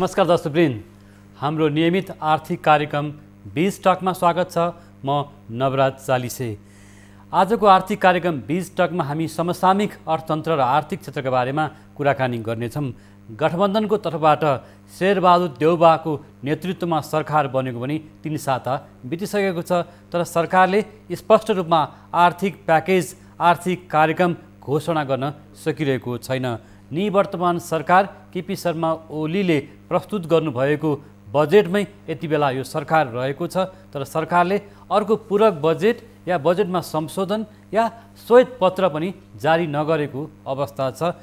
नमस्कार दर्शकवृन्द, हाम्रो नियमित आर्थिक कार्यक्रम बीज टकमा स्वागत छ। म नवराज चालिसे। आजको आर्थिक कार्यक्रम बीज टकमा हामी समसामयिक अर्थतन्त्र र आर्थिक क्षेत्रका बारेमा कुराकानी गर्नेछौँ। गठबन्धनको तर्फबाट शेरबहादुर देउबाको नेतृत्वमा सरकार बनेको पनि 3 साता बितिसकेको छ, तर सरकारले स्पष्ट रूपमा आर्थिक प्याकेज, आर्थिक कार्यक्रम घोषणा गर्न सकिरहेको छैन। निवर्तमान सरकार केपी शर्मा ओलीले प्रस्तुत गर्नुभएको बजेटमै यति बेला यो सरकार रहेको छ, तर सरकारले अर्को पूरक बजेट या बजेटमा संशोधन या श्वेत पत्र पनि जारी नगरेको अवस्था छ।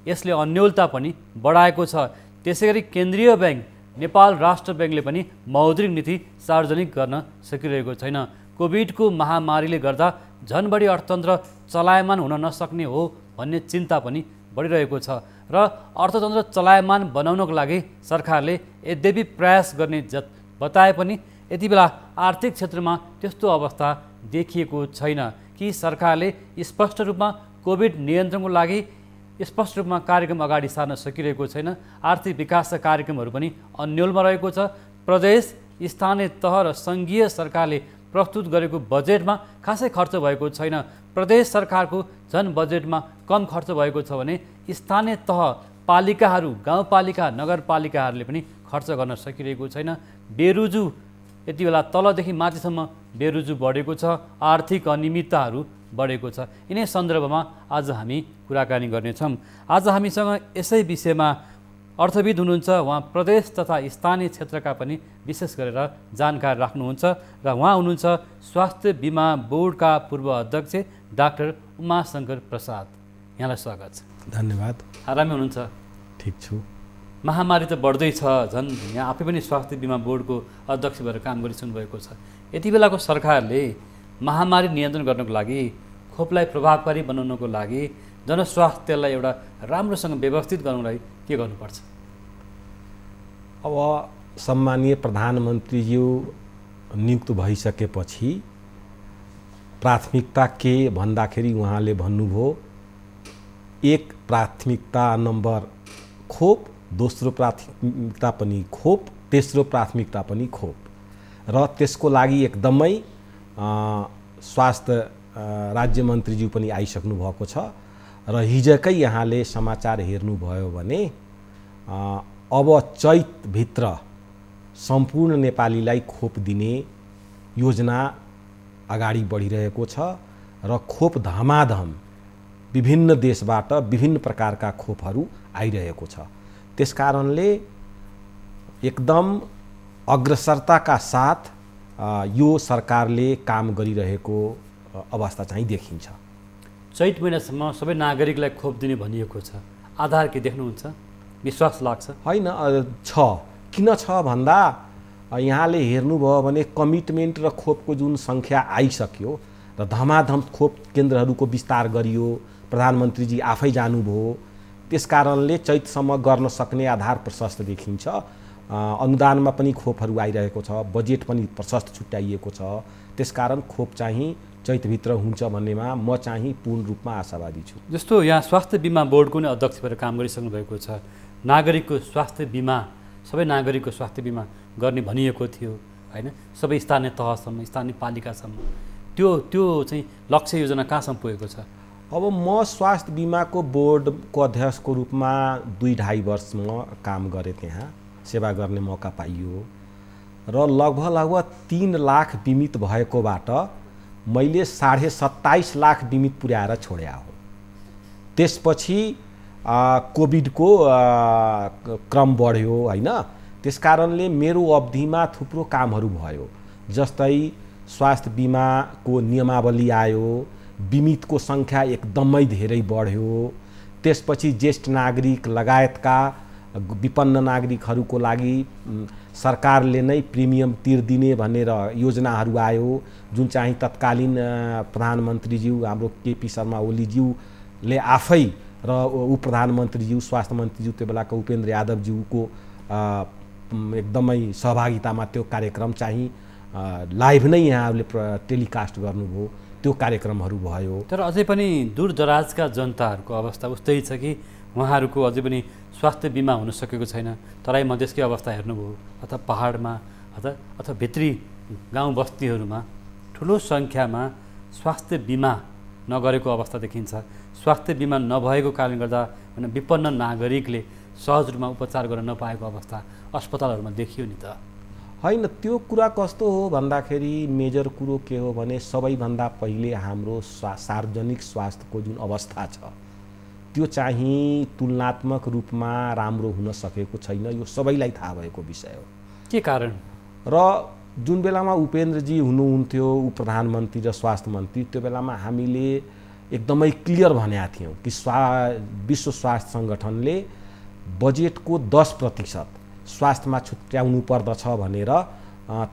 यसले अन्योलता पनि बढाएको छ। त्यसैगरी केन्द्रीय ब्याङ्क नेपाल राष्ट्र ब्याङ्कले पनि मौद्रिक नीति सार्वजनिक गर्न सकिरहेको छैन। कोभिडको महामारीले गर्दा झन बढी अर्थतन्त्र चलायमान हुन नसक्ने हो भन्ने चिन्ता पनि बढिरहेको छ र अर्थतन्त्र चलायमान बनाउनको लागि सरकारले यद्यपि प्रयास गर्ने बताए पनि यति बेला आर्थिक क्षेत्रमा त्यस्तो अवस्था देखिएको छैन कि सरकारले स्पष्ट रूपमा कोभिड नियन्त्रणको लागि स्पष्ट रूपमा कार्यक्रम अगाडि सार्न सकिरहेको छैन। आर्थिक विकासका कार्यक्रमहरू पनि अन्योलमा रहेको छ। प्रदेश, स्थानीय तह र सङ्घीय सरकारले प्रस्तुत गरेको बजेटमा खासै खर्च भएको छैन। प्रदेश सरकारको झन बजेटमा कम खर्च भएको छ भने स्थानीय तह, पालिकाहरू, गाउँपालिका, नगरपालिकाहरूले पनि खर्च गर्न सकिरहेको छैन। बेरुजु यति बेला तलदेखि माथिसम्म बेरुजु बढेको छ, आर्थिक अनियमितताहरू बढेको छ। यिनै सन्दर्भमा आज हामी कुराकानी गर्नेछौँ। आज हामीसँग यसै विषयमा अर्थविद हुनुहुन्छ, उहाँ प्रदेश तथा स्थानीय क्षेत्रका पनि विशेष गरेर जानकार राख्नुहुन्छ र उहाँ हुनुहुन्छ स्वास्थ्य बिमा बोर्डका पूर्व अध्यक्ष डाक्टर उमाशङ्कर प्रसाद। यहाँलाई स्वागत छ। धन्यवाद। आरामै हुनुहुन्छ? ठिक छु। महामारी त बढ्दैछ, झन् यहाँ आफै पनि स्वास्थ्य बिमा बोर्डको अध्यक्ष भएर काम गरिसक्नु भएको छ। यति बेलाको सरकारले महामारी नियन्त्रण गर्नको लागि, खोपलाई प्रभावकारी बनाउनको लागि, जनस्वास्थ्यलाई एउटा राम्रोसँग व्यवस्थित गर्नको लागि के गर्नुपर्छ? अब सम्मानीय प्रधानमन्त्रीज्यू नियुक्त भइसकेपछि प्राथमिकता के भन्दाखेरि उहाँले भन्नुभयो, एक प्राथमिकता नम्बर खोप, दोस्रो प्राथमिकता पनि खोप, तेस्रो प्राथमिकता पनि खोप। र त्यसको लागि एकदमै स्वास्थ्य राज्यमन्त्रीज्यू पनि आइसक्नु भएको छ र हिजोकै यहाँले समाचार हेर्नुभयो भने अब चैतभित्र सम्पूर्ण नेपालीलाई खोप दिने योजना अगाडि बढिरहेको छ र खोप धमाधम विभिन्न देशबाट विभिन्न प्रकारका खोपहरू आइरहेको छ। त्यसकारणले एकदम अग्रसरताका साथ यो सरकारले काम गरिरहेको अवस्था चाहिँ देखिन्छ। चैत महिनासम्म सबै नागरिकलाई खोप दिने भनिएको छ। आधार के देख्नुहुन्छ? विश्वास लाग्छ? होइन, छ। किन छ भन्दा यहाँले हेर्नुभयो भने कमिटमेन्ट र खोपको जुन सङ्ख्या आइसक्यो र धमाधम खोप केन्द्रहरूको विस्तार गरियो, प्रधानमन्त्रीजी आफै जानुभयो, त्यसकारणले चैतसम्म गर्न सक्ने आधार प्रशस्त देखिन्छ। अनुदानमा पनि खोपहरू आइरहेको छ, बजेट पनि प्रशस्त छुट्याइएको छ। त्यसकारण खोप चाहिँ चैतभित्र हुन्छ भन्नेमा म चाहिँ पूर्ण रूपमा आशावादी छु। जस्तो यहाँ स्वास्थ्य बिमा बोर्डको नै अध्यक्ष भएर काम गरिसक्नु भएको छ। नागरिकको स्वास्थ्य बिमा, सबै नागरिकको स्वास्थ्य बिमा गर्ने भनिएको थियो होइन, सबै स्थानीय तहसम्म, स्थानीय पालिकासम्म। त्यो चाहिँ लक्ष्य योजना कहाँसम्म पुगेको छ? अब म स्वास्थ्य बिमाको बोर्डको अध्यक्षको रूपमा 2-2.5 वर्ष म काम गरेँ, त्यहाँ सेवा गर्ने मौका पाइयो र लगभग 3 लाख बिमित भएकोबाट मैले 27.5 लाख बिमित पुर्याएर छोड्या हो। त्यसपछि कोभिडको क्रम बढ्यो होइन, त्यसकारणले मेरो अवधिमा थुप्रो कामहरू भयो। जस्तै स्वास्थ्य बिमाको नियमावली आयो, बिमितको सङ्ख्या एकदमै धेरै बढ्यो। त्यसपछि ज्येष्ठ नागरिक लगायतका विपन्न नागरिकहरूको लागि सरकारले नै प्रिमियम तिर्दिने भनेर योजनाहरू आयो, जुन चाहिँ तत्कालीन प्रधानमन्त्रीज्यू हाम्रो केपी शर्मा ओलीज्यूले आफै र उप प्रधानमन्त्रीज्यू, स्वास्थ्य मन्त्रीज्यू त्यो बेलाको उपेन्द्र यादवज्यूको एकदमै सहभागितामा त्यो कार्यक्रम चाहिँ लाइभ नै यहाँहरूले टेलिकास्ट गर्नुभयो। त्यो कार्यक्रमहरू भयो। तर अझै पनि दूरदराजका जनताहरूको अवस्था उस्तै छ कि उहाँहरूको अझै पनि स्वास्थ्य बिमा हुन सकेको छैन। तराई मधेसकै अवस्था हेर्नुभयो अथवा पहाडमा अथवा भित्री गाउँ बस्तीहरूमा ठुलो सङ्ख्यामा स्वास्थ्य बिमा नगरेको अवस्था देखिन्छ। स्वास्थ्य बिमा नभएको कारणले गर्दा विपन्न नागरिकले सहज रूपमा उपचार गर्न नपाएको अवस्था अस्पतालहरूमा देखियो नि त। होइन, त्यो कुरा कस्तो हो भन्दाखेरि मेजर कुरो के हो भने सबैभन्दा पहिले हाम्रो सार्वजनिक स्वास्थ्यको जुन अवस्था छ त्यो चाहिँ तुलनात्मक रूपमा राम्रो हुन सकेको छैन। यो सबैलाई थाहा भएको विषय हो। के कारण? र जुन बेलामा उपेन्द्रजी हुनुहुन्थ्यो ऊ प्रधानमन्त्री र स्वास्थ्य मन्त्री, त्यो बेलामा हामीले एकदमै क्लियर भनेका थियौँ कि विश्व स्वास्थ्य सङ्गठनले बजेटको 10% स्वास्थ्यमा छुट्याउनु पर्दछ भनेर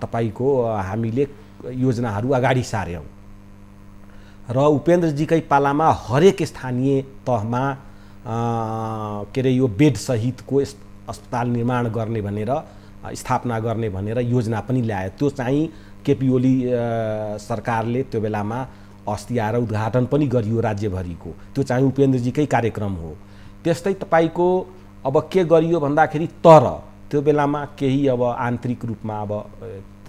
तपाईको हामीले योजनाहरू अगाडि सार्यौँ। र उपेन्द्रजीकै पालामा हरेक स्थानीय तहमा के अरे यो बेड सहितको अस्पताल निर्माण गर्ने भनेर स्थापना गर्ने भनेर योजना पनि ल्यायो। त्यो चाहिँ केपी ओली सरकारले त्यो बेलामा अस्ति आएर उद्घाटन पनि गरियो राज्यभरिको। त्यो चाहिँ उपेन्द्रजीकै कार्यक्रम हो। त्यस्तै तपाईको अब के गरियो भन्दाखेरि तर त्यो बेलामा केही अब आन्तरिक रूपमा अब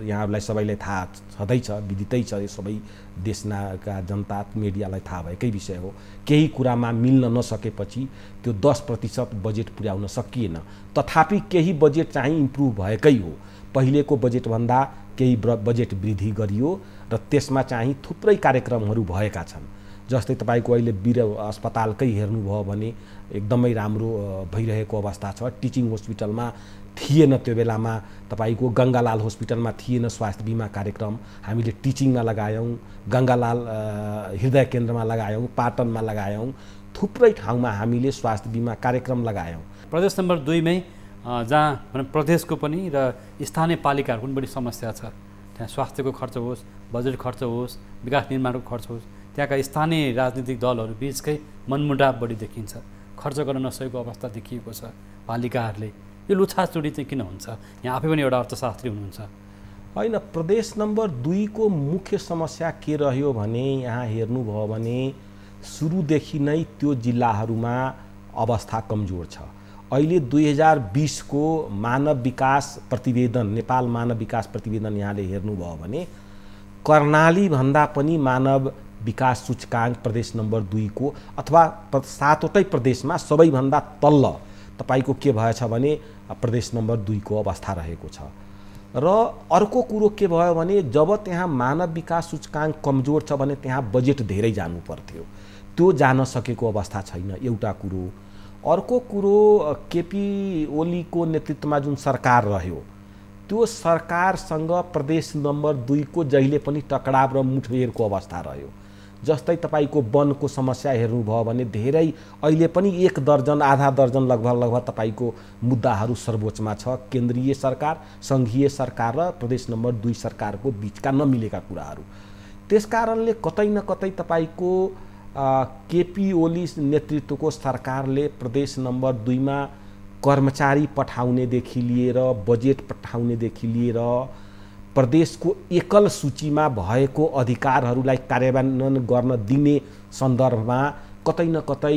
यहाँहरूलाई सबैलाई थाहा छँदैछ, विदितै छ, यो सबै देशका जनता मिडियालाई थाहा भएकै विषय हो। केही कुरामा मिल्न नसकेपछि त्यो 10% बजेट पुर्याउन सकिएन। तथापि केही बजेट चाहिँ इम्प्रुभ भएकै हो। पहिलेको बजेटभन्दा केही बजेट वृद्धि गरियो र त्यसमा चाहिँ थुप्रै कार्यक्रमहरू भएका छन्। जस्तै तपाईको अहिले वीर अस्पतालकै हेर्नुभयो भने एकदमै राम्रो भइरहेको अवस्था छ। टिचिङ हस्पिटलमा थिएन त्यो बेलामा, तपाईको गङ्गालाल हस्पिटलमा थिएन स्वास्थ्य बिमा कार्यक्रम, हामीले टिचिङमा लगायौँ, गङ्गालाल हृदय केन्द्रमा लगायौँ, पाटनमा लगायौँ, थुप्रै ठाउँमा हामीले स्वास्थ्य बिमा कार्यक्रम लगायौँ। प्रदेश नम्बर 2 मै जहाँ प्रदेशको पनि र स्थानीय पालिकाहरूको पनि बढी समस्या छ। त्यहाँ स्वास्थ्यको खर्च होस्, बजेट खर्च होस्, विकास निर्माणको खर्च होस्, त्यहाँका स्थानीय राजनीतिक दलहरू बिचकै मनमुटाव बढी देखिन्छ। खर्च गर्न नसकेको अवस्था देखिएको छ पालिकाहरूले। यो लुछाचुडी चाहिँ किन हुन्छ? यहाँ आफै पनि एउटा अर्थशास्त्री हुनुहुन्छ। होइन, प्रदेश नम्बर 2 को मुख्य समस्या के रह्यो भने यहाँ हेर्नुभयो भने सुरुदेखि नै त्यो जिल्लाहरूमा अवस्था कमजोर छ। अहिले 2020 को मानव विकास प्रतिवेदन, नेपाल मानव विकास प्रतिवेदन यहाँले हेर्नुभयो भने कर्णाली भन्दा पनि मानव विकास सूचकाङ्क प्रदेश नम्बर 2 को अथवा 7वटै प्रदेशमा सबैभन्दा तल्ल तपाईको के भएछ भने प्रदेश नम्बर 2 को अवस्था रहेको छ। र अर्को कुरो के भयो भने जब त्यहाँ मानव विकास सूचकाङ्क कमजोर छ भने त्यहाँ बजेट धेरै जानु पर्थ्यो, त्यो जान सकेको अवस्था छैन, एउटा कुरो। अर्को कुरो केपी ओलीको नेतृत्वमा जुन सरकार रह्यो त्यो सरकारसँग प्रदेश नम्बर 2 को जहिले पनि टकराव र मुठभेडको अवस्था रह्यो। जस्तै तपाईको वनको समस्या हेर्नुभयो भने धेरै अहिले पनि 1 दर्जन आधा दर्जन लगभग तपाईको मुद्दाहरू सर्वोच्चमा छ। केन्द्रीय सरकार, सङ्घीय सरकार र प्रदेश नम्बर 2 सरकारको बिचका नमिलेका कुराहरू। त्यसकारणले कतै न कतै तपाईको केपी ओली नेतृत्वको सरकारले प्रदेश नम्बर 2 मा कर्मचारी पठाउनेदेखि लिएर बजेट पठाउनेदेखि लिएर प्रदेशको एकल सूचीमा भएको अधिकारहरूलाई कार्यान्वयन गर्न दिने सन्दर्भमा कतै न कतै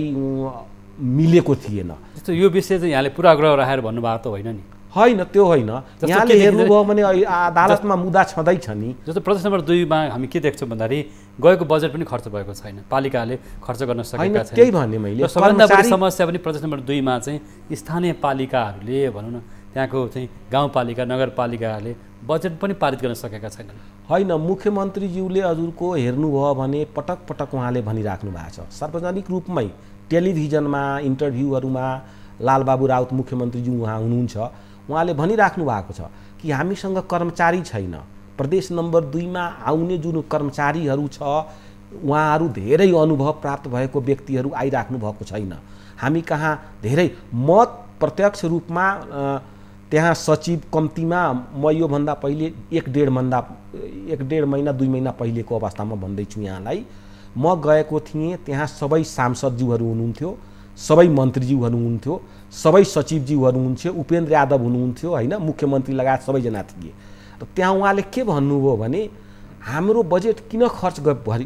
मिलेको थिएन। जस्तो यो विषय चाहिँ यहाँले पूराग्रह राखेर भन्नुभएको त होइन नि? होइन, त्यो होइन। यहाँले हेर्नुभयो भने अदालतमा मुद्दा छँदैछ नि। जस्तो प्रदेश नम्बर 2 मा हामी के देख्छौँ भन्दाखेरि गएको बजेट पनि खर्च भएको छैन, पालिकाले खर्च गर्न सकेका छैनन्। त्यही भने मैले सबभन्दा बढी समस्या पनि प्रदेश नम्बर 2 मा चाहिँ स्थानीय पालिकाहरूले भनौँ न, त्यहाँको चाहिँ गाउँपालिका नगरपालिकाहरूले बजेट पनि पारित गर्न सकेका छैनन्। होइन, मुख्यमन्त्रीज्यूले हजुरको हेर्नुभयो भने पटक पटक उहाँले भनिराख्नु भएको छ, सार्वजनिक रूपमै टेलिभिजनमा इन्टरभ्यूहरूमा लालबाबु राउत मुख्यमन्त्रीज्यू उहाँ हुनुहुन्छ, उहाँले भनिराख्नु भएको छ कि हामीसँग कर्मचारी छैन। प्रदेश नम्बर 2 मा आउने जुन कर्मचारीहरू छ उहाँहरू धेरै अनुभव प्राप्त भएको व्यक्तिहरू आइराख्नु भएको छैन। हामी कहाँ धेरै म प्रत्यक्ष रूपमा त्यहाँ सचिव कम्तीमा म योभन्दा पहिले 1.5 महिना 2 महिना पहिलेको अवस्थामा भन्दैछु यहाँलाई, म गएको थिएँ त्यहाँ सबै सांसदज्यूहरू हुनुहुन्थ्यो, सबै मन्त्रीज्यूहरू हुनुहुन्थ्यो, सबै सचिवज्यूहरू हुनुहुन्थ्यो, उपेन्द्र यादव हुनुहुन्थ्यो, होइन, मुख्यमन्त्री लगायत सबैजना थिए। र त्यहाँ उहाँले के भन्नुभयो भने हाम्रो बजेट किन खर्च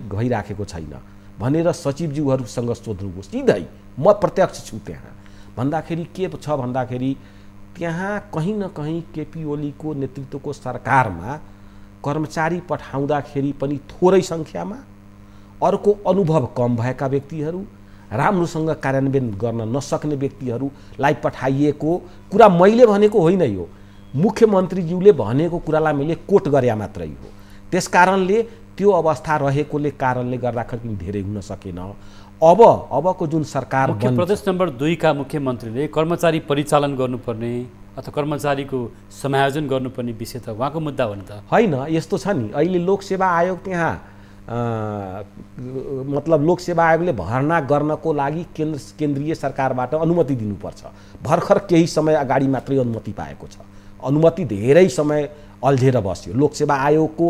भइराखेको छैन भनेर सचिवज्यूहरूसँग सोध्नुभयो सिधै। म प्रत्यक्ष छु त्यहाँ भन्दाखेरि के छ भन्दाखेरि त्यहाँ कहीँ न कहीँ केपी ओलीको नेतृत्वको सरकारमा कर्मचारी पठाउँदाखेरि पनि थोरै सङ्ख्यामा, अर्को अनुभव कम भएका व्यक्तिहरू, राम्रोसँग कार्यान्वयन गर्न नसक्ने व्यक्तिहरूलाई पठाइएको कुरा मैले भनेको होइन। यो मुख्यमन्त्रीज्यूले भनेको कुरालाई मैले कोट गरे मात्रै हो। त्यसकारणले त्यो अवस्था रहेकोले कारणले गर्दाखेरि धेरै हुन सकेन। अबको जुन सरकार प्रदेश नम्बर 2 का मुख्यमन्त्रीले कर्मचारी परिचालन गर्नुपर्ने अथवा कर्मचारीको समायोजन गर्नुपर्ने विषय त उहाँको मुद्दा हो नि त होइन। यस्तो छ नि, अहिले लोकसेवा आयोग त्यहाँ मतलब लोकसेवा आयोगले भर्ना गर्नको लागि केन्द्रीय सरकारबाट अनुमति दिनुपर्छ। भर्खर केही समय अगाडि मात्रै अनुमति पाएको छ। अनुमति धेरै समय अल्झेर बस्यो। लोकसेवा आयोगको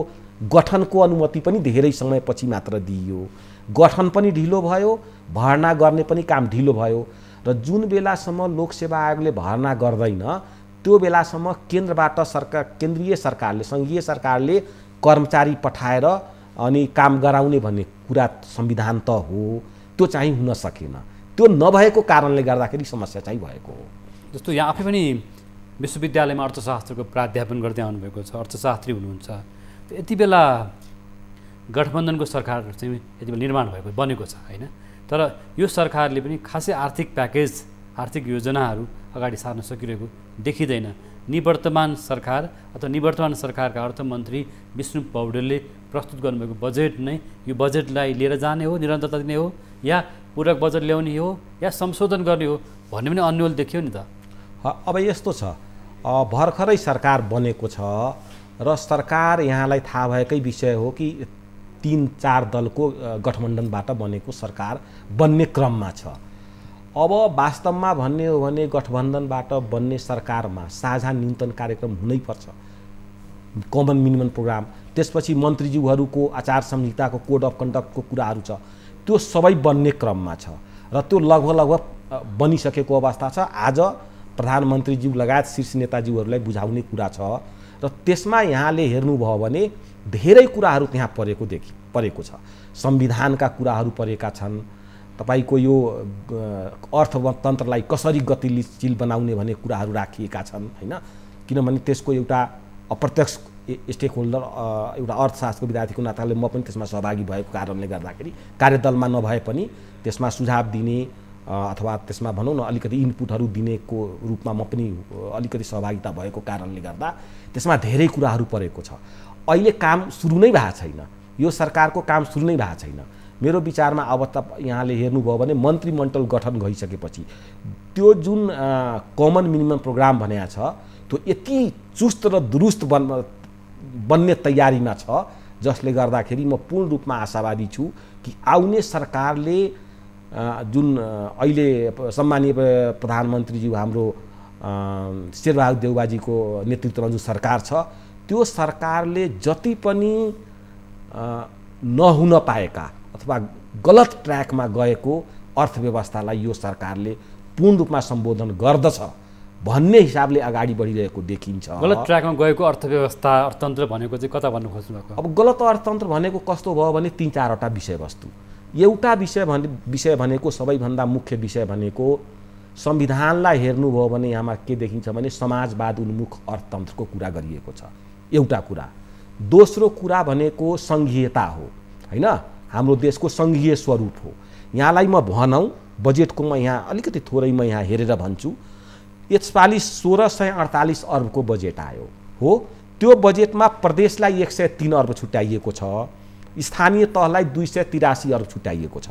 गठनको अनुमति पनि धेरै समयपछि मात्र दिइयो। गठन पनि ढिलो भयो, भर्ना गर्ने पनि काम ढिलो भयो। र जुन बेलासम्म लोकसेवा आयोगले भर्ना गर्दैन त्यो बेलासम्म केन्द्रीय सरकारले सङ्घीय सरकारले कर्मचारी पठाएर अनि काम गराउने भन्ने कुरा संविधान त हो, त्यो चाहिँ हुन सकेन। त्यो नभएको कारणले गर्दाखेरि समस्या चाहिँ भएको हो। जस्तो यहाँ आफै पनि विश्वविद्यालयमा अर्थशास्त्रको प्राध्यापन गर्दै आउनुभएको छ, अर्थशास्त्री हुनुहुन्छ। यति बेला गठबन्धनको सरकार चाहिँ यति बेला निर्माण बनेको छ होइन, तर यो सरकारले पनि खासै आर्थिक प्याकेज आर्थिक योजनाहरू अगाडि सार्न सकिरहेको देखिँदैन। निवर्तमान सरकार अथवा निवर्तमान सरकारका अर्थमन्त्री विष्णु पौडेलले प्रस्तुत गर्नुभएको बजेट नै यो बजेटलाई लिएर जाने हो, निरन्तरता दिने हो, या पूरक बजेट ल्याउने हो, या संशोधन गर्ने हो भन्ने पनि अन्यल देखियो नि त। अब यस्तो छ, भर्खरै सरकार बनेको छ र सरकार यहाँलाई थाहा भएकै विषय हो कि 3-4 दलको गठबन्धनबाट बनेको सरकार बन्ने क्रममा छ। अब वास्तवमा भन्ने हो भने गठबन्धनबाट बन्ने सरकारमा साझा न्यूनतम कार्यक्रम हुनैपर्छ, कमन मिनिमम प्रोग्राम। त्यसपछि मन्त्रीज्यूहरूको आचार संहिताको कोड अफ कन्डक्टको कुराहरू छ, त्यो सबै बन्ने क्रममा छ र त्यो लगभग बनिसकेको अवस्था छ। आज प्रधानमन्त्रीज्यू लगायत शीर्ष नेताज्यूहरूलाई बुझाउने कुरा छ र त्यसमा यहाँले हेर्नुभयो भने धेरै कुराहरू त्यहाँ परेको छ। संविधानका कुराहरू परेका छन्। तपाईको यो अर्थतन्त्रलाई कसरी गतिशील बनाउने भन्ने कुराहरू राखिएका छन् हैन, किनभने त्यसको एउटा अप्रत्यक्ष स्टेक होल्डर एउटा अर्थशास्त्रको विद्यार्थीको नाताले म पनि त्यसमा सहभागी भएको कारणले गर्दाखेरि कार्यदलमा नभए पनि त्यसमा सुझाव दिने अथवा त्यसमा भनौँ न अलिकति इनपुटहरू दिनेको रूपमा म पनि अलिकति सहभागिता भएको कारणले गर्दा त्यसमा धेरै कुराहरू परेको छ। अहिले काम सुरु नै भएको छैन, यो सरकारको काम सुरु नै भएको छैन। मेरो विचारमा अब त यहाँले हेर्नुभयो भने मन्त्रीमण्डल गठन भइसकेपछि त्यो जुन कमन मिनिमम प्रोग्राम भनेको छ त्यो यति चुस्त र दुरुस्त बन्ने तयारीमा छ जसले गर्दाखेरि म पूर्ण रूपमा आशावादी छु कि आउने सरकारले जुन अहिले सम्मानीय प्रधानमन्त्रीज्यू हाम्रो शेरबहादुर देउवाजीको नेतृत्वमा जुन सरकार छ त्यो सरकारले जति पनि नहुन पाएका अथवा गलत ट्र्याकमा गएको अर्थव्यवस्थालाई यो सरकारले पूर्ण रूपमा सम्बोधन गर्दछ भन्ने हिसाबले अगाडि बढिरहेको देखिन्छ। गलत ट्र्याकमा गएको अर्थव्यवस्था अर्थतन्त्र भनेको चाहिँ कता भन्नु खोज्नु भएको? अब गलत अर्थतन्त्र भनेको कस्तो भयो भने 3-4वटा विषयवस्तु। एउटा विषय भनेको सबैभन्दा मुख्य विषय भनेको संविधानलाई हेर्नुभयो भने यहाँमा के देखिन्छ भने समाजवाद उन्मुख अर्थतन्त्रको कुरा गरिएको छ, एउटा कुरा। दोस्रो कुरा भनेको सङ्घीयता हो हैन, हाम्रो देशको सङ्घीय स्वरूप हो। यहाँलाई म भनौँ बजेटको म यहाँ अलिकति थोरै म यहाँ हेरेर भन्छु। यसपालि 1648 अर्बको बजेट आयो हो। त्यो बजेटमा प्रदेशलाई 103 अर्ब छुट्याइएको छ, स्थानीय तहलाई 283 अर्ब छुट्याइएको छ।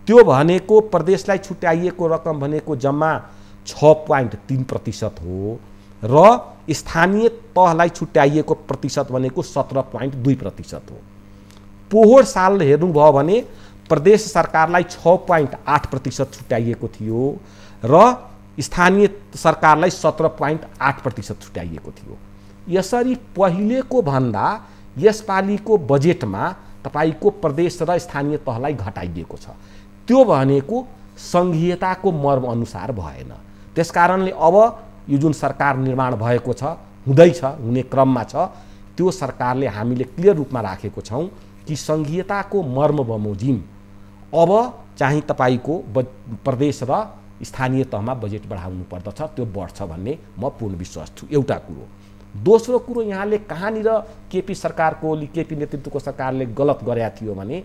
त्यो भनेको प्रदेशलाई छुट्याइएको रकम भनेको जम्मा 6.3% हो र स्थानीय तहलाई छुट्याइएको प्रतिशत भनेको 17.2% हो। पोहोर साल हेर्नुभयो भने प्रदेश सरकारलाई 6.8% छुट्याइएको थियो र स्थानीय सरकारलाई 17.8% छुट्याइएको थियो। यसरी पहिलेको भन्दा यसपालिको बजेटमा तपाईको प्रदेश र स्थानीय तहलाई घटाइदिएको छ। त्यो भनेको सङ्घीयताको मर्म अनुसार भएन। त्यसकारणले अब यो जुन सरकार निर्माण भएको छ, हुँदैछ, हुने क्रममा छ, त्यो सरकारले हामीले क्लियर रूपमा राखेको छौँ कि सङ्घीयताको मर्म बमोजिम अब चाहिँ तपाईको प्रदेश र स्थानीय तहमा बजेट बढाउनु पर्दछ, त्यो बढ्छ भन्ने म पूर्ण विश्वास छु। एउटा कुरो। दोस्रो कुरो, यहाँले कहाँनिर केपी सरकारको केपी नेतृत्वको सरकारले गलत गरेका थियो भने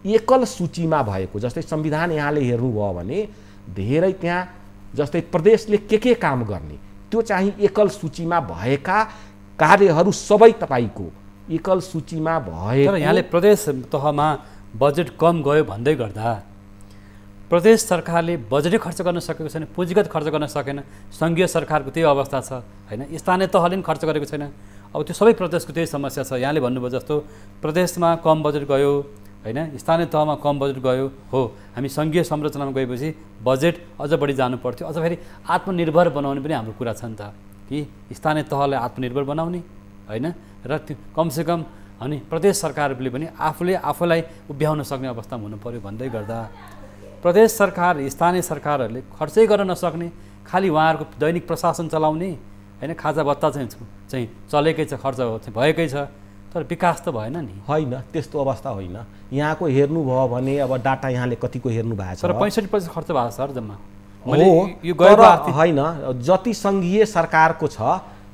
एकल सूचीमा भएको, जस्तै संविधान यहाँले हेर्नुभयो भने धेरै त्यहाँ जस्तै प्रदेशले के काम गर्ने त्यो चाहिँ एकल सूचीमा भएका कार्यहरू सबै तपाईको एकल सूचीमा भएको। तर यहाँले प्रदेश तहमा बजेट कम गयो भन्दै गर्दा प्रदेश सरकारले बजेटै खर्च गर्न सकेको छैन, पुँजीगत खर्च गर्न सकेन। सङ्घीय सरकारको त्यही अवस्था छ हैन, स्थानीय तहले पनि खर्च गरेको छैन। अब त्यो सबै प्रदेशको त्यही समस्या छ। यहाँले भन्नुभयो जस्तो प्रदेशमा कम बजेट गयो हैन, स्थानीय तहमा कम बजेट गयो हो। हामी सङ्घीय संरचनामा गएपछि बजेट अझ बढी जानु पर्थ्यो। अझ फेरि आत्मनिर्भर बनाउने पनि हाम्रो कुरा छ नि त, कि स्थानीय तहलाई आत्मनिर्भर बनाउने हैन, र कमसेकम अनि प्रदेश सरकारले पनि आफूलाई उभ्याउन सक्ने अवस्थामा हुनु पर्यो भन्दै गर्दा प्रदेश सरकार स्थानीय सरकारहरूले खर्चै गर्न नसक्ने, खालि उहाँहरूको दैनिक प्रशासन चलाउने हैन, खाजा भत्ता चाहिँ चलेकै छ, खर्च भएकै छ, तर विकास त भएन नि। होइन, त्यस्तो अवस्था होइन। यहाँको हेर्नुभयो भने अब डाटा यहाँले कतिको हेर्नु भएको छ, तर 65% खर्च भएको छ सर जम्मा। होइन, जति सङ्घीय सरकारको छ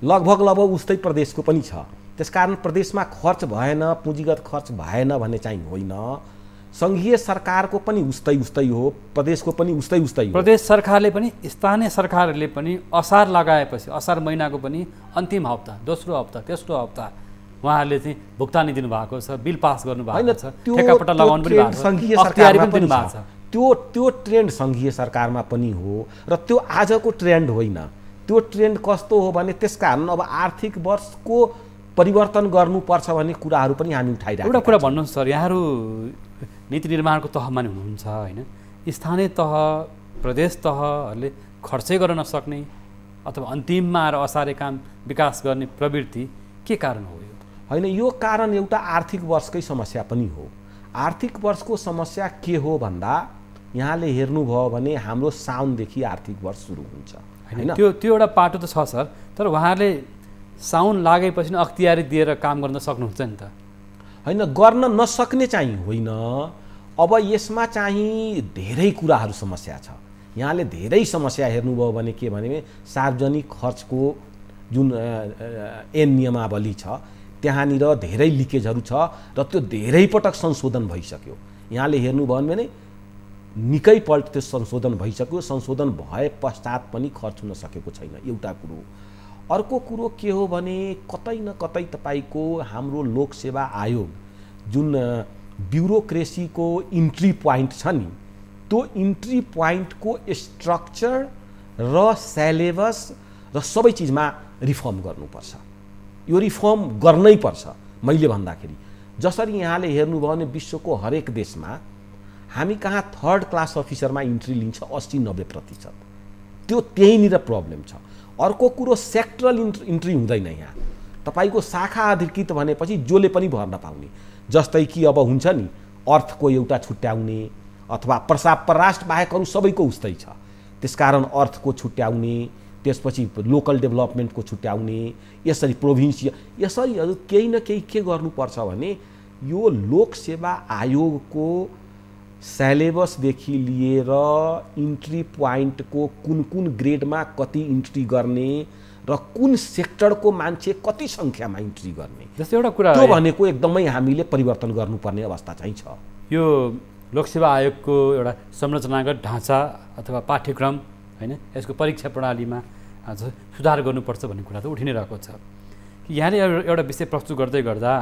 लगभग उस्तै प्रदेशको पनि छ। त्यसकारण प्रदेशमा खर्च भएन, पुँजीगत खर्च भएन भन्ने चाहिँ होइन। सङ्घीय सरकारको पनि उस्तै हो, प्रदेशको पनि उस्तै हो। प्रदेश सरकारले पनि स्थानीय सरकारहरूले पनि असार लगाएपछि, असार महिनाको पनि अन्तिम हप्ता, दोस्रो हप्ता, तेस्रो हप्ता उहाँहरूले चाहिँ भुक्तानी दिनुभएको छ, बिल पास गर्नुभएको छ, ठेक्कापट्टा लगाउनु पनि भएको छ, सङ्घीय सरकारमा पनि भएको छ। त्यो ट्रेन्ड सङ्घीय सरकारमा पनि हो र त्यो आजको ट्रेन्ड होइन। त्यो ट्रेन्ड कस्तो हो भने त्यसकारण अब आर्थिक वर्षको परिवर्तन गर्नुपर्छ भन्ने कुराहरू पनि हामी उठाइरहेका छौँ। एउटा कुरा भन्नुहोस् सर, यहाँहरू नीति निर्माणको तहमा नै हुनुहुन्छ होइन, स्थानीय तह प्रदेश तहहरूले खर्चै गर्न नसक्ने अथवा अन्तिममा आएर असारे काम विकास गर्ने प्रवृत्ति के कारण हो? होइन, यो कारण एउटा आर्थिक वर्षकै समस्या पनि हो। आर्थिक वर्षको समस्या के हो भन्दा यहाँले हेर्नुभयो भने हाम्रो साउनदेखि आर्थिक वर्ष सुरु हुन्छ होइन, त्यो एउटा पाटो त छ सर, तर उहाँहरूले साउन लागेपछि नै अख्तियारी दिएर काम गर्न सक्नुहुन्छ नि त? होइन, गर्न नसक्ने चाहिँ होइन। अब यसमा चाहिँ धेरै कुराहरू समस्या छ। यहाँले धेरै समस्या हेर्नुभयो भने के भने सार्वजनिक खर्चको जुन नियमावली छ त्यहाँनिर धेरै लिकेजहरू छ र त्यो धेरै पटक संशोधन भइसक्यो। यहाँले हेर्नुभयो भने निकै पल्ट त्यो संशोधन भइसक्यो। संशोधन भए पश्चात पनि खर्च हुन सकेको छैन, एउटा कुरो। अर्को कुरो के हो भने कतै न कतै तपाईको हाम्रो लोकसेवा आयोग जुन ब्युरोक्रेसीको इन्ट्री पोइन्ट छ नि, त्यो इन्ट्री पोइन्टको स्ट्रक्चर र सिलेबस र सबै चिजमा रिफर्म गर्नुपर्छ। यो रिफर्म गर्नै पर्छ। मैले भन्दाखेरि जसरी यहाँले हेर्नुभयो भने विश्वको हरेक देशमा हामी कहाँ थर्ड क्लास अफिसरमा इन्ट्री लिन्छ 80-90%। त्यो त्यहीँनिर प्रब्लम छ। अर्को कुरो सेक्टरल इन्ट्री हुँदैन। यहाँ तपाईको शाखा अधिकृत भनेपछि जसले पनि भर्न पाउने, जस्तै कि अब हुन्छ नि अर्थको एउटा छुट्याउने अथवा परराष्ट्र बाहेक अरू सबैको उस्तै छ। त्यसकारण अर्थको छुट्याउने, त्यसपछि लोकल डेभलपमेन्टको छुट्याउने, यसरी प्रोभिन्सियल, यसरी केही न केही के गर्नुपर्छ भने यो लोकसेवा आयोगको सिलेबसदेखि लिएर इन्ट्री पोइन्टको कुन ग्रेडमा कति इन्ट्री गर्ने र कुन सेक्टरको मान्छे कति सङ्ख्यामा इन्ट्री गर्ने, जस्तो एउटा कुरा त्यो भनेको एकदमै हामीले परिवर्तन गर्नुपर्ने अवस्था चाहिँ छ। यो लोकसेवा आयोगको एउटा संरचनागत ढाँचा अथवा पाठ्यक्रम हैन, यसको परीक्षा प्रणालीमा सुधार गर्नुपर्छ भन्ने कुरा त उठि नै रहेको छ। यहाँले एउटा विषय प्रस्तुत गर्दै गर्दा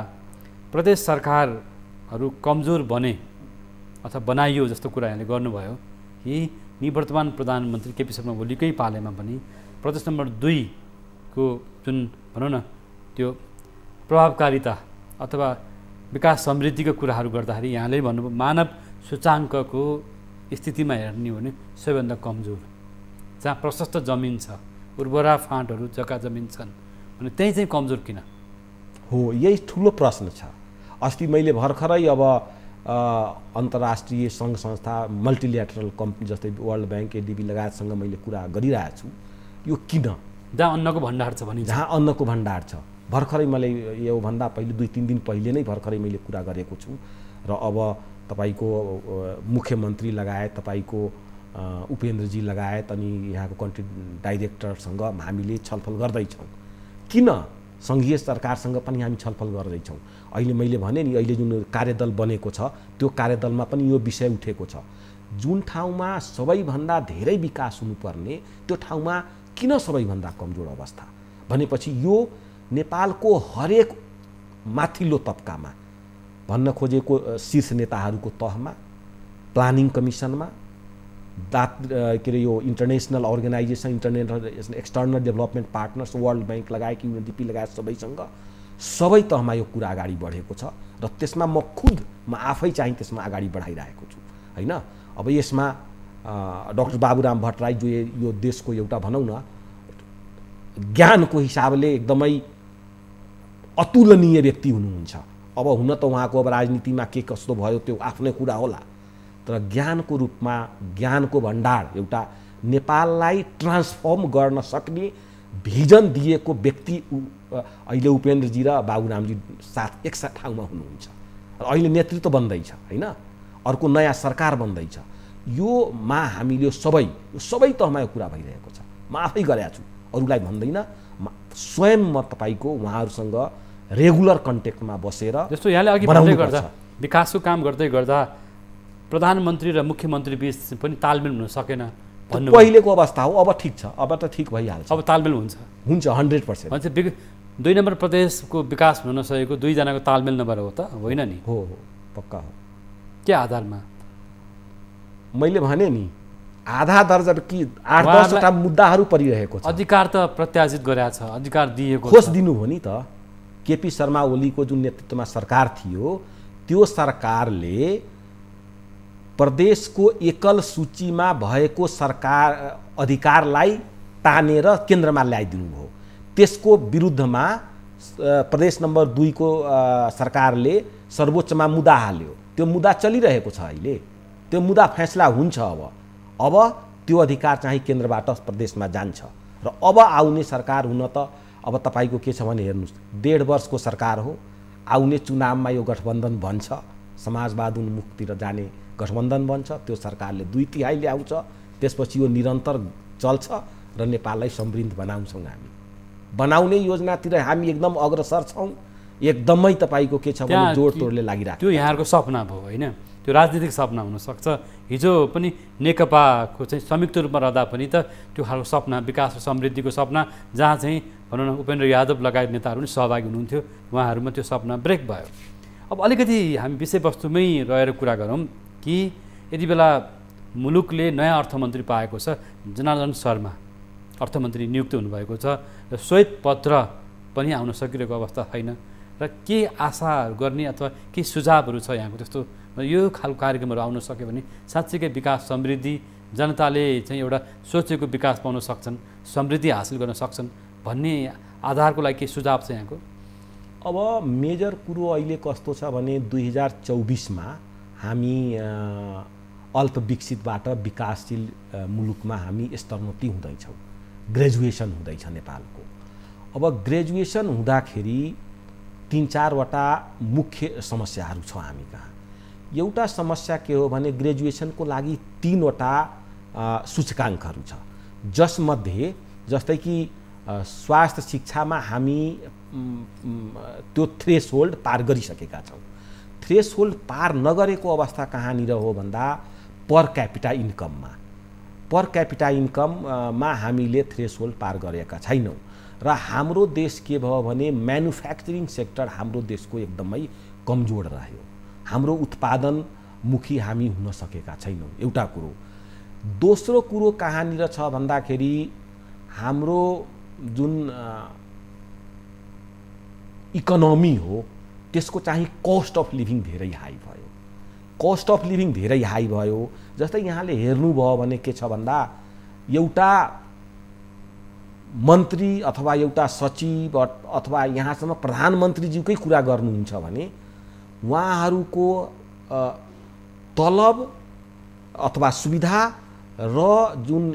प्रदेश सरकारहरू कमजोर बने अथवा बनाइयो जस्तो कुरा यहाँले गर्नुभयो कि निवर्तमान प्रधानमन्त्री केपी शर्मा ओलीकै पालेमा पनि प्रदेश नम्बर 2 को जुन भनौँ न त्यो प्रभावकारिता अथवा विकास समृद्धिको कुराहरू गर्दाखेरि यहाँले भन्नुभयो मानव सूचाङ्कको स्थितिमा हेर्ने हो भने सबैभन्दा कमजोर, जहाँ प्रशस्त जमिन छ, उर्वरा फाँटहरू जग्गा जमिन छन् भने त्यही चाहिँ कमजोर किन हो? यही ठुलो प्रश्न छ। अस्ति मैले भर्खरै अब अन्तर्राष्ट्रिय सङ्घ संस्था मल्टिल्याटरल कम्पनी जस्तै वर्ल्ड ब्याङ्क, एडिबी लगायतसँग मैले कुरा गरिरहेको छु। यो किन? जहाँ अन्नको भण्डार छ भने, जहाँ अन्नको भण्डार छ। भर्खरै मैले योभन्दा पहिले 2-3 दिन पहिले नै भर्खरै मैले कुरा गरेको छु र अब तपाईको मुख्यमन्त्री लगायत तपाईको उपेन्द्रजी लगायत अनि यहाँको कन्ट्री डाइरेक्टरसँग हामीले छलफल गर्दैछौँ। किन सङ्घीय सरकारसँग पनि हामी छलफल गर्दैछौँ। अहिले मैले भने नि अहिले जुन कार्यदल बनेको छ त्यो कार्यदलमा पनि यो विषय उठेको छ। जुन ठाउँमा सबैभन्दा धेरै विकास हुनुपर्ने त्यो ठाउँमा किन सबैभन्दा कमजोर अवस्था भनेपछि यो नेपालको हरेक माथिल्लो तबकामा भन्न खोजेको शीर्ष नेताहरूको तहमा, प्लानिङ कमिसनमा, के अरे यो international organization, international external development partners, world bank लगायत युएनडिपी लगायत सबैसँग सबै तहमा यो कुरा अगाडि बढेको छ र त्यसमा म आफै चाहिँ त्यसमा अगाडि बढाइरहेको छु हैन। अब यसमा डाक्टर बाबुराम भट्टराई जो यो देशको एउटा भनौँ न ज्ञानको हिसाबले एकदमै अतुलनीय व्यक्ति हुनुहुन्छ। अब हुन त उहाँको अब राजनीतिमा के कस्तो भयो त्यो आफ्नै कुरा होला, तर ज्ञानको रूपमा ज्ञानको भण्डार एउटा नेपाललाई ट्रान्सफर्म गर्न सक्ने भिजन दिएको व्यक्ति अहिले उपेन्द्रजी र बाबुरामजी साथ एकसाथ ठाउँमा हुनुहुन्छ र अहिले नेतृत्व बन्दैछ हैन, अर्को नयाँ सरकार बन्दैछ। योमा हामीले सबै तहमा यो कुरा भइरहेको छ। म आफै गरेको छु, अरूलाई भन्दैन, स्वयं म तपाईँको उहाँहरूसँग रेगुलर कन्ट्याक्टमा बसेर जस्तो यहाँले अघि भन्दै गर्दा विकासको काम गर्दै गर्दा प्रधानमन्त्री र मुख्यमन्त्री बीच पनि तालमेल हुन सकेन भन्नु पहिलेको अवस्था हो। अब ठिक छ, अब त ठिक भइहाल्छ, अब तालमेल हुन्छ 100%। 2 नम्बर प्रदेशको विकास हुन नसकेको दुईजनाको तालमेल नभएर हो त होइन नि? हो पक्का हो। के आधारमा? मैले भने नि आधा दर्जन कि 8-10वटा मुद्दाहरू परिरहेको छ। अधिकार त प्रत्याशित गरेको छ, अधिकार दिएको खोज दिनु हो नि त। केपी शर्मा ओलीको जुन नेतृत्वमा सरकार थियो त्यो सरकारले प्रदेशको एकल सूचीमा भएको सरकार अधिकारलाई तानेर केन्द्रमा ल्याइदिनु भयो। त्यसको विरुद्धमा प्रदेश नम्बर 2 को सरकारले सर्वोच्चमा मुद्दा हाल्यो। त्यो मुद्दा चलिरहेको छ अहिले, त्यो मुद्दा फैसला हुन्छ। अब त्यो अधिकार चाहिँ केन्द्रबाट प्रदेशमा जान्छ र अब आउने सरकार हुन त अब तपाईँको के छ भने हेर्नुहोस्, 1.5 वर्षको सरकार हो। आउने चुनावमा यो गठबन्धन बन्छ, समाजवाद उन्मुखतिर जाने गठबन्धन बन्छ, त्यो सरकारले 2/3 ल्याउँछ, त्यसपछि यो निरन्तर चल्छ र नेपाललाई समृद्ध बनाउँछौँ। हामी बनाउने योजनातिर हामी एकदम अग्रसर छौँ। एकदमै तपाईँको के छ भने जोडतोडले लागिरहेको। त्यो यहाँहरूको सपना भयो होइन, त्यो राजनीतिक सपना हुनसक्छ। हिजो पनि नेकपाको चाहिँ संयुक्त रूपमा रहँदा पनि त त्यो खालको सपना, विकास र समृद्धिको सपना, जहाँ चाहिँ भनौँ न उपेन्द्र यादव लगायत नेताहरू पनि सहभागी हुनुहुन्थ्यो, उहाँहरूमा त्यो सपना ब्रेक भयो। अब अलिकति हामी विषयवस्तुमै रहेर कुरा गरौँ कि यति बेला मुलुकले नयाँ अर्थमन्त्री पाएको छ, जनार्दन शर्मा अर्थमन्त्री नियुक्त हुनुभएको छ र श्वेत पत्र पनि आउन सकिरहेको अवस्था छैन र के आशा गर्ने अथवा के सुझावहरू छ यहाँको? त्यस्तो यो खालको कार्यक्रमहरू आउन सक्यो भने साँच्चीकै विकास समृद्धि जनताले चाहिँ एउटा सोचेको विकास पाउन सक्छन्, समृद्धि हासिल गर्न सक्छन् भन्ने आधारको लागि के सुझाव छ यहाँको? अब मेजर कुरो अहिले कस्तो छ भने 2024मा हामी अल्प विकसितबाट विकासशील मुलुकमा हामी स्तरोन्नति हुँदैछौँ, ग्रेजुएसन हुँदैछ नेपालको। अब ग्रेजुएसन हुँदाखेरि 3-4वटा मुख्य समस्याहरू छ हामी कहाँ। एउटा समस्या के हो भने ग्रेजुएसनको लागि 3वटा सूचकाङ्कहरू छ, जसमध्ये जस्तै कि स्वास्थ्य शिक्षामा हामी त्यो थ्रेसहोल्ड पार गरिसकेका छौँ। थ्रेसहोल्ड पार नगरेको अवस्था कहाँनिर हो भन्दा पर क्यापिटा इन्कममा हामीले थ्रेसहोल्ड पार गरेका छैनौँ र हाम्रो देश के भयो भने म्यानुफ्याक्चरिङ सेक्टर हाम्रो देशको एकदमै कमजोर रह्यो। हाम्रो उत्पादनमुखी हामी हुन सकेका छैनौँ, एउटा कुरो। दोस्रो कुरो कहाँनिर छ भन्दाखेरि हाम्रो जुन इकोनोमी हो त्यसको चाहिँ कस्ट अफ लिभिङ धेरै हाई भयो। कस्ट अफ लिभिङ धेरै हाई भयो जस्तै यहाँले हेर्नुभयो भने के छ भन्दा एउटा मन्त्री अथवा एउटा सचिव अथवा यहाँसम्म प्रधानमन्त्रीज्यूकै कुरा गर्नुहुन्छ भने उहाँहरूको तलब अथवा सुविधा र जुन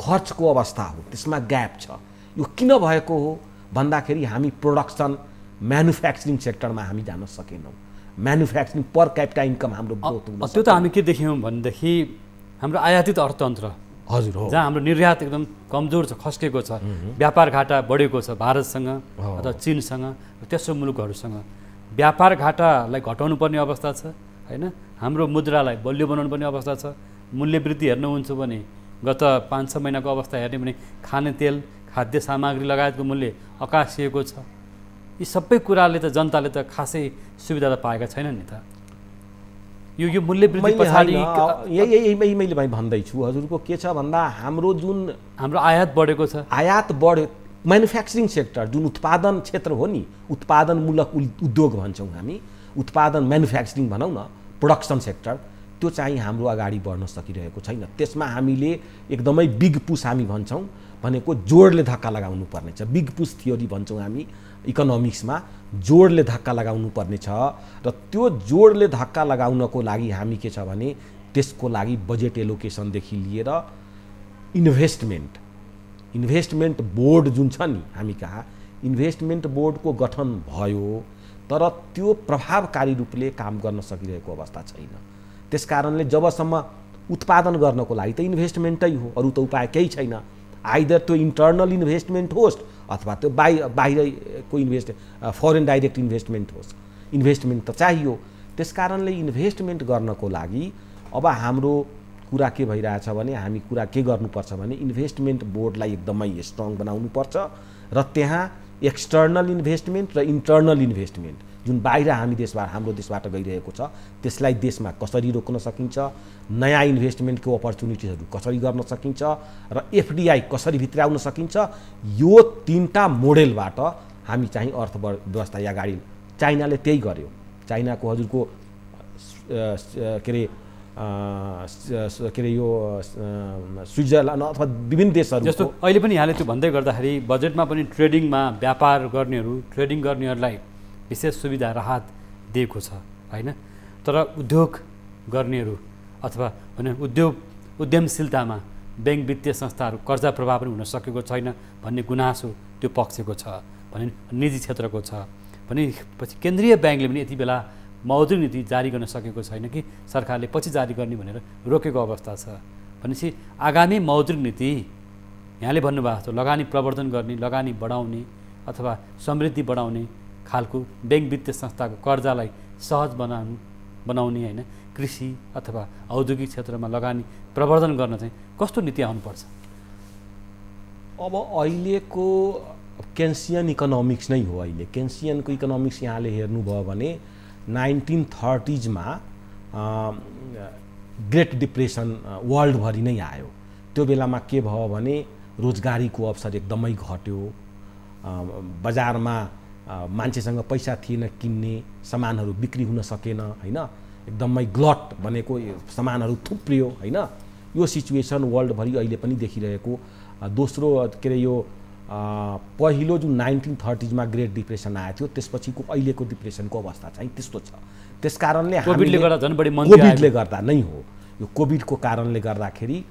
खर्चको अवस्था हो त्यसमा ग्याप छ। यो किन भएको हो भन्दाखेरि हामी प्रोडक्सन म्यानुफ्याक्चरिङ सेक्टरमा हामी जान सकेनौँ। म्यानुफ्याक्चरिङ पर क्यापिटा इन्कम हाम्रो ग्रोथ हुन त्यो त हामी के देख्यौँ भनेदेखि हाम्रो आयातित अर्थतन्त्र हजुर हो, जहाँ हाम्रो निर्यात एकदम कमजोर छ, खस्केको छ, व्यापार घाटा बढेको छ भारतसँग अथवा चीनसँग, तेस्रो मुलुकहरूसँग। व्यापार घाटालाई घटाउनु पर्ने अवस्था छ हैन। हाम्रो मुद्रालाई बलियो बनाउनु पर्ने अवस्था छ। मूल्य वृद्धि हेर्नुहुन्छ भने गत 5-6 महिनाको अवस्था हेर्ने भने खाने तेल, खाद्य सामग्री लगायतको मूल्य आकाशिएको छ। यी सबै कुराले त जनताले त खासै सुविधा त पाएका छैनन् नि त। यो मूल्य वृद्धि पछाडि यही मैले भाइ भन्दैछु हजुरको के छ भन्दा हाम्रो जुन हाम्रो आयात बढेको छ, आयात बढ्यो, म्यानुफ्याक्चरिङ सेक्टर जुन उत्पादन क्षेत्र हो नि, उत्पादनमूलक उद्योग भन्छौँ हामी, उत्पादन म्यानुफ्याक्चरिङ भनौँ न, प्रोडक्सन सेक्टर, त्यो चाहिँ हाम्रो अगाडि बढ्न सकिरहेको छैन। त्यसमा हामीले एकदमै बिग पुस हामी भन्छौँ भनेको जोडले धक्का लगाउनु पर्ने छ। बिग पुस थियोरी भन्छौँ हामी इकोनोमिक्समा, जोडले धक्का लगाउनु पर्ने छ। र त्यो जोडले धक्का लगाउनको लागि हामी के छ भने त्यसको लागि बजेट एलोकेसनदेखि लिएर इन्भेस्टमेन्ट बोर्ड जुन छ नि हामी कहाँ, इन्भेस्टमेन्ट बोर्डको गठन भयो तर त्यो प्रभावकारी रूपले काम गर्न सकिरहेको अवस्था छैन। त्यसकारणले जबसम्म उत्पादन गर्नको लागि त इन्भेस्टमेन्टै हो, अरू त उपाय केही छैन। आइदर त्यो इन्टर्नल इन्भेस्टमेन्ट होस् अथवा त्यो बाहिरको फरेन डाइरेक्ट इन्भेस्टमेन्ट होस्, इन्भेस्टमेन्ट त चाहियो। त्यसकारणले इन्भेस्टमेन्ट गर्नको लागि अब हाम्रो कुरा के भइरहेछ भने हामी कुरा के गर्नुपर्छ भने इन्भेस्टमेन्ट बोर्डलाई एकदमै स्ट्रङ बनाउनुपर्छ र त्यहाँ एक्सटर्नल इन्भेस्टमेन्ट र इन्टर्नल इन्भेस्टमेन्ट जुन बाहिर हाम्रो देशबाट गइरहेको छ त्यसलाई देशमा कसरी रोक्न सकिन्छ, नयाँ इन्भेस्टमेन्टको अपर्च्युनिटिजहरू कसरी गर्न सकिन्छ र एफडिआई कसरी भित्राउन सकिन्छ, यो 3टा मोडेलबाट हामी चाहिँ अर्थव्यवस्था अगाडि। चाइनाले त्यही गर्यो। चाइनाको हजुरको के अरे यो स्विजरल्यान्ड अथवा विभिन्न देशहरू जस्तो अहिले पनि यहाँले त्यो भन्दै गर्दाखेरि बजेटमा पनि ट्रेडिङमा व्यापार ट्रेडिङ गर्नेहरूलाई विशेष सुविधा राहत दिएको छ हैन। तर उद्योग गर्नेहरू अथवा उद्यमशीलतामा ब्याङ्क वित्तीय संस्थाहरू कर्जा प्रभाव पनि हुन सकेको छैन भन्ने गुनासो त्यो पक्षको छ भने निजी क्षेत्रको छ भने पछि केन्द्रीय ब्याङ्कले पनि यति बेला मौद्रिक नीति जारी गर्न सकेको छैन कि सरकारले पछि जारी गर्ने भनेर रोकेको अवस्था छ। भनेपछि आगामी मौद्रिक नीति यहाँले भन्नुभएको जस्तो लगानी प्रवर्धन गर्ने, लगानी बढाउने अथवा समृद्धि बढाउने खालको ब्याङ्क वित्तीय संस्थाको कर्जालाई सहज बनाउने हैन, कृषि अथवा औद्योगिक क्षेत्रमा लगानी प्रवर्धन गर्न चाहिँ कस्तो नीति आउनुपर्छ? अब अहिलेको केन्सियन इकोनोमिक्स नै हो। अहिले केन्सियनको इकोनोमिक्स यहाँले हेर्नुभयो भने 1930s मा ग्रेट डिप्रेसन वर्ल्डभरि नै आयो। त्यो बेलामा के भयो भने रोजगारीको अवसर एकदमै घट्यो, बजारमा मान्छेसँग पैसा थिएन किन्ने, सामानहरू बिक्री हुन सकेन हैन, एकदमै ग्लट भनेको सामानहरू थुप्रियो हैन। यो सिचुएसन वर्ल्डभरि अहिले पनि देखिरहेको। दोस्रो के अरे यो पहिलो जुन 1930s मा ग्रेट डिप्रेसन आएको थियो त्यसपछिको अहिलेको डिप्रेसनको अवस्था चाहिँ त्यस्तो छ। त्यसकारणले कोभिडले गर्दा झन् बढी मन्दी कोभिडले गर्दा नै हो। यो कोभिडको कारणले गर्दाखेरि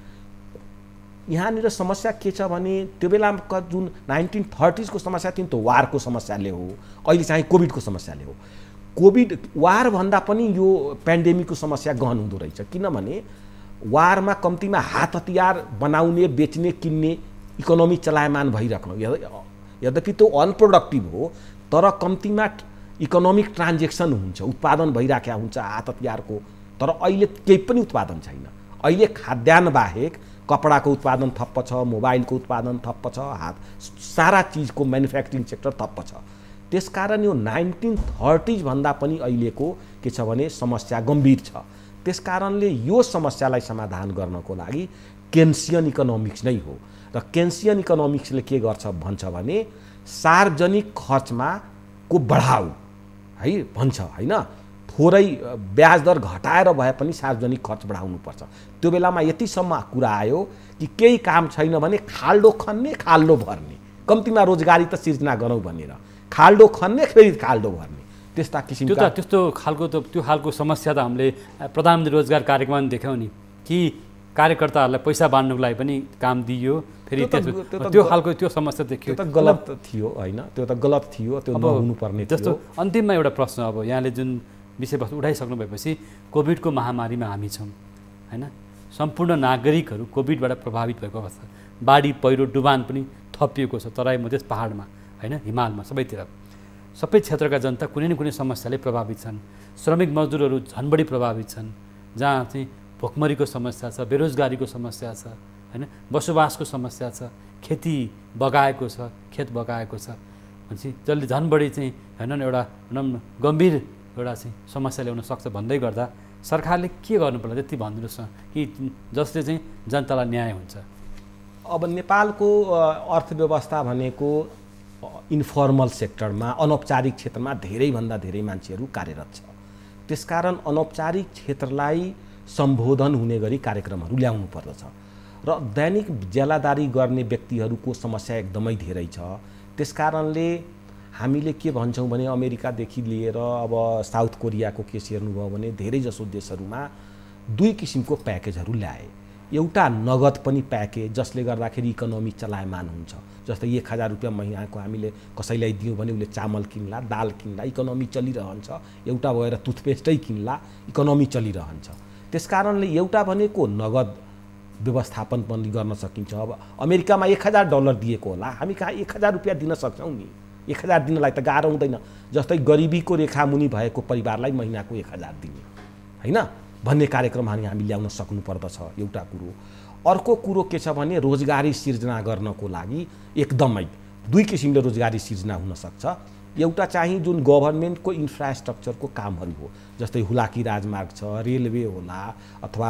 यहाँनिर समस्या के छ भने त्यो बेलाको जुन 1930s को समस्या थियो त्यो वारको समस्याले हो, अहिले चाहिँ कोभिडको समस्याले हो। कोभिड वार भन्दा पनि यो पेन्डेमिकको समस्या गहन हुँदो रहेछ, किनभने वारमा कम्तीमा हात हतियार बनाउने, बेच्ने, किन्ने, इकोनोमी चलायमान भइराख्नु, यद्यपि त्यो अनप्रोडक्टिभ हो तर कम्तीमा इकोनोमिक ट्रान्जेक्सन हुन्छ, उत्पादन भइराखेको हुन्छ हात हतियारको। तर अहिले केही पनि उत्पादन छैन। अहिले खाद्यान्न बाहेक कपडाको उत्पादन ठप्प छ, मोबाइलको उत्पादन ठप्प छ, सारा चिजको म्यानुफ्याक्चरिङ सेक्टर ठप्प छ। त्यसकारण यो 1930s भन्दा पनि अहिलेको के छ भने समस्या गम्भीर छ। त्यसकारणले यो समस्यालाई समाधान गर्नको लागि केन्सियन इकोनोमिक्स नै हो। र केन्सियन इकोनोमिक्सले के गर्छ भन्छ भने सार्वजनिक खर्चमा को बढाऊ है भन्छ हैन, थोरै ब्याज दर घटाएर भए पनि सार्वजनिक खर्च बढाउनुपर्छ। त्यो बेलामा यतिसम्म कुरा आयो कि केही काम छैन भने खाल्डो खन्ने, खाल्डो भर्ने, कम्तीमा रोजगारी त सिर्जना गरौँ भनेर खाल्डो खन्ने फेरि खाल्डो भर्ने, त्यस्ता किसिमका त्यो खालको समस्या त हामीले प्रधानमन्त्री रोजगार कार्यक्रममा देख्यौँ नि कि कार्यकर्ताहरूलाई पैसा बाँड्नुको लागि पनि काम दिइयो, फेरि त्यो खालको त्यो समस्या देखियो। त्यो त गलत थियो हैन, त्यो त गलत थियो, त्यो नहुनुपर्ने थियो। जस्तो अन्तिममा एउटा प्रश्न, अब यहाँले जुन विषयवस्तु उठाइसक्नु भएपछि कोभिडको महामारीमा हामी छौँ हैन, सम्पूर्ण नागरिकहरू कोभिडबाट प्रभावित भएको अवस्था, बाढी पहिरो डुबान पनि थपिएको छ तराई मधेस पहाडमा होइन, हिमालमा सबैतिर। सबै क्षेत्रका जनता कुनै न कुनै समस्याले प्रभावित छन्। श्रमिक मजदुरहरू झन् बढी प्रभावित छन्, जहाँ चाहिँ भोकमरीको समस्या छ, बेरोजगारीको समस्या छ होइन, बसोबासको समस्या छ, खेती बगाएको छ, खेत बगाएको छ भनेपछि जसले झन् बढी चाहिँ होइन एउटा गम्भीर एउटा चाहिँ समस्या ल्याउन सक्छ भन्दै गर्दा सरकारले के गर्नुपर्ला त्यति भनिदिनुहोस् न, कि जसले चाहिँ जनतालाई न्याय हुन्छ। अब नेपालको अर्थव्यवस्था भनेको इन्फर्मल सेक्टरमा, अनौपचारिक क्षेत्रमा धेरैभन्दा धेरै मान्छेहरू कार्यरत छ। त्यसकारण अनौपचारिक क्षेत्रलाई सम्बोधन हुने गरी कार्यक्रमहरू ल्याउनु पर्दछ र दैनिक ज्यालादारी गर्ने व्यक्तिहरूको समस्या एकदमै धेरै छ। त्यसकारणले हामीले के भन्छौँ भने अमेरिकादेखि लिएर अब साउथ कोरियाको केस हेर्नुभयो भने धेरैजसो देशहरूमा दुई किसिमको प्याकेजहरू ल्याए। एउटा नगद पनि प्याकेज जसले गर्दाखेरि इकोनोमी चलायमान हुन्छ। जस्तै 1000 रुपियाँ महिनाको हामीले कसैलाई दियौँ भने उसले चामल किन्ला, दाल किन्ला, इकोनोमी चलिरहन्छ। एउटा भएर टुथपेस्टै किन्ला, इकोनोमी चलिरहन्छ। त्यसकारणले एउटा भनेको नगद व्यवस्थापन पनि गर्न सकिन्छ। अब अमेरिकामा $1000 दिएको होला, हामी कहाँ 1000 रुपियाँ दिन सक्छौँ नि? 1000 दिनलाई त गाह्रो हुँदैन। जस्तै गरिबीको रेखामुनि भएको परिवारलाई महिनाको 1000 दिने होइन भन्ने कार्यक्रम हामी ल्याउन सक्नुपर्दछ, एउटा कुरो। अर्को कुरो के छ भने रोजगारी सिर्जना गर्नको लागि एकदमै दुई किसिमले रोजगारी सिर्जना हुन सक्छ। एउटा चाहिँ जुन गभर्नमेन्टको इन्फ्रास्ट्रक्चरको कामहरू हो, जस्तै हुलाकी राजमार्ग छ, रेलवे होला, अथवा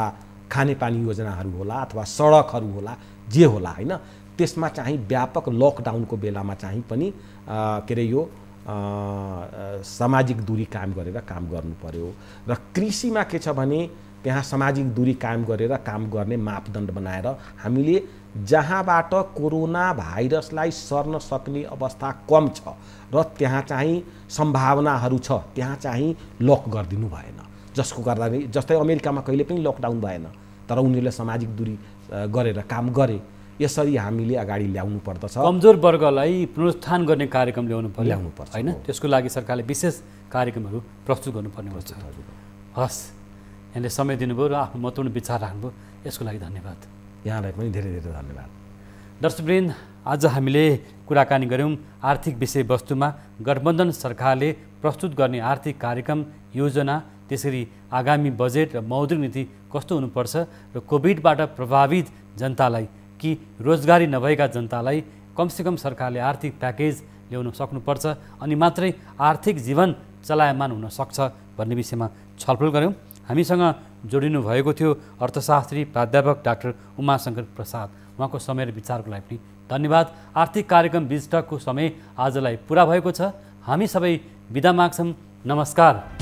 खानेपानी योजनाहरू होला, अथवा सडकहरू होला, जे होला होइन, त्यसमा चाहिँ व्यापक लकडाउनको बेलामा चाहिँ पनि के अरे यो सामाजिक दूरी कायम गरेर काम गर्नु पर्यो। र कृषिमा के छ भने त्यहाँ सामाजिक दूरी कायम गरेर काम गर्ने मापदण्ड बनाएर हामीले जहाँबाट कोरोना भाइरसलाई सर्न सक्ने अवस्था कम छ र त्यहाँ चाहिँ सम्भावनाहरू छ त्यहाँ चाहिँ लक गरिदिनु भएन। जसको गर्दा जस्तै अमेरिकामा कहिले पनि लकडाउन भएन, तर उनीहरूले सामाजिक दूरी गरेर काम गरे। यसरी हामीले अगाडि ल्याउनु पर्दछ। कमजोर वर्गलाई पुनरुत्थान गर्ने कार्यक्रम ल्याउनु पर्छ होइन, त्यसको लागि सरकारले विशेष कार्यक्रमहरू प्रस्तुत गर्नुपर्ने हुन्छ। हस्, यहाँले समय दिनुभयो र आफ्नो महत्त्वपूर्ण विचार राख्नुभयो, यसको लागि धन्यवाद। यहाँलाई पनि धेरै धेरै धन्यवाद। दर्शकवृन्द, आज हामीले कुराकानी गऱ्यौँ आर्थिक विषयवस्तुमा गठबन्धन सरकारले प्रस्तुत गर्ने आर्थिक कार्यक्रम योजना, त्यसरी आगामी बजेट र मौद्रिक नीति कस्तो हुनुपर्छ र कोभिडबाट प्रभावित जनतालाई कि रोजगारी नभएका जनतालाई कमसेकम सरकारले आर्थिक प्याकेज ल्याउन सक्नुपर्छ, अनि मात्रै आर्थिक जीवन चलायमान हुन सक्छ भन्ने विषयमा छलफल गऱ्यौँ। हामीसँग जोडिनु भएको थियो अर्थशास्त्री प्राध्यापक डाक्टर उमाशङ्कर प्रसाद। उहाँको समय र विचारको लागि पनि धन्यवाद। आर्थिक कार्यक्रम बिजटकको समय आजलाई पुरा भएको छ। हामी सबै बिदा माग्छौँ। नमस्कार।